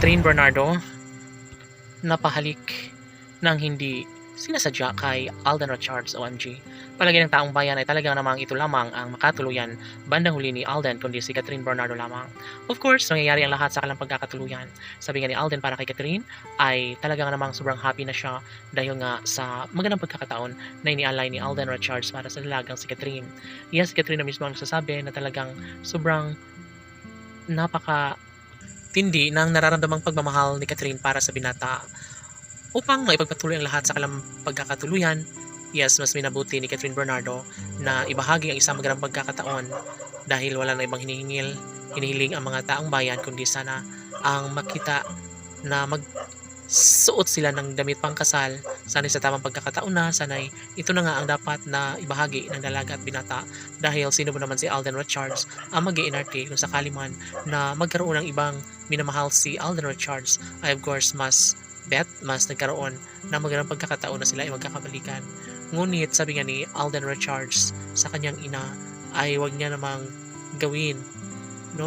Catherine Bernardo napahalik ng hindi sinasadya kay Alden Richards. OMG. Palagay ng taong bayan ay talagang namang ito lamang ang makatuluyan bandang huli ni Alden kundi si Catherine Bernardo lamang. Of course, nangyayari ang lahat sa kanilang pagkakatuluyan. Sabi nga ni Alden para kay Catherine ay talagang namang sobrang happy na siya dahil nga sa magandang pagkakataon na inialay ni Alden Richards para sa dalagang si Catherine. Yes, si Catherine na mismo ang nagsasabi na talagang sobrang napaka tindi ng nararamdamang pagmamahal ni Catherine para sa binata. Upang maipagpatuloy ang lahat sa kanilang pagkakatuluyan, yes, mas minabuti ni Catherine Bernardo na ibahagi ang isang magandang pagkakataon dahil wala na ibang hinihiling ang mga taong bayan kundi sana ang makita na magsuot sila ng damit pangkasal, sana'y sa tamang pagkakataon na, sana'y ito na nga ang dapat na ibahagi ng dalaga at binata dahil sino ba naman si Alden Richards ang mag-iinarte kung sakali man na magkaroon ng ibang minamahal si Alden Richards ay of course mas nagkaroon ng magandang pagkakataon na sila ay magkakabalikan. Ngunit sabi nga ni Alden Richards sa kanyang ina ay wag niya namang gawin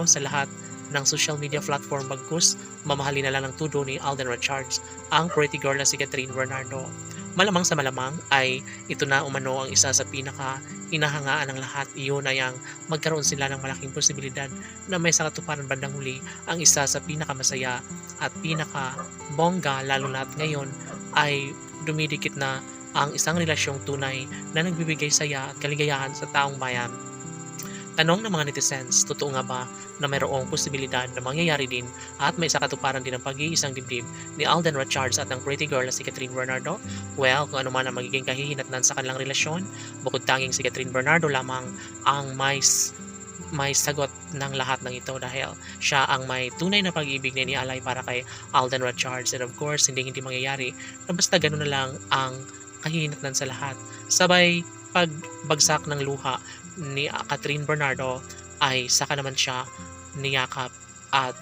sa lahat ng social media platform bagkus mamahalin na lang ng tudo ni Alden Richards ang pretty girl na si Catherine Bernardo. Malamang sa malamang ay ito na umano ang isa sa pinaka inahangaan ng lahat. Iyon ay ang magkaroon sila ng malaking posibilidad na may sakatuparan bandang huli ang isa sa pinakamasaya at pinaka bongga lalo na't ngayon ay dumidikit na ang isang relasyong tunay na nagbibigay saya at kaligayahan sa taong bayan. Tanong ng mga netizens, totoo nga ba na mayroong posibilidad na mangyayari din at may sakatuparan din ang pag-iisang dibdib ni Alden Richards at ng pretty girl na si Catherine Bernardo? Well, kung ano man ang magiging kahihinatnan sa kanilang relasyon, bukod tanging si Catherine Bernardo lamang ang may sagot ng lahat ng ito dahil siya ang may tunay na pag-ibig na inialay para kay Alden Richards. And of course, hindi mangyayari na basta ganoon na lang ang kahihinatnan sa lahat. Sabay pagbagsak ng luha ni Catherine Bernardo ay saka naman siya niyakap at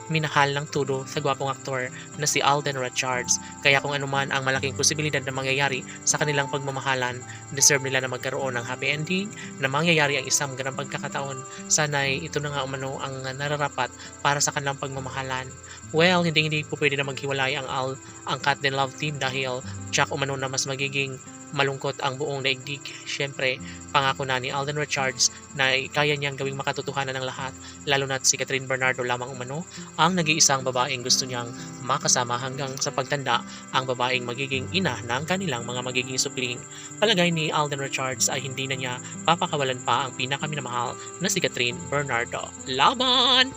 minahal ng tudo sa gwapong aktor na si Alden Richards. Kaya kung anuman ang malaking posibilidad na mangyayari sa kanilang pagmamahalan, deserve nila na magkaroon ng happy ending, na mangyayari ang isang ganang pagkakataon. Sana'y ito na nga umano ang nararapat para sa kanilang pagmamahalan. Well, hindi po pwede na maghiwalay ang Cat Din Love Team dahil tsak umano na mas magiging malungkot ang buong daigdig. Siyempre, pangako na ni Alden Richards na kaya niyang gawing makatotohanan ng lahat, lalo na't si Catherine Bernardo lamang umano ang nag-iisang babaeng gusto niyang makasama hanggang sa pagtanda, ang babaeng magiging ina ng kanilang mga magiging supling. Palagay ni Alden Richards ay hindi na niya papakawalan pa ang pinakaminamahal na si Catherine Bernardo. Laban!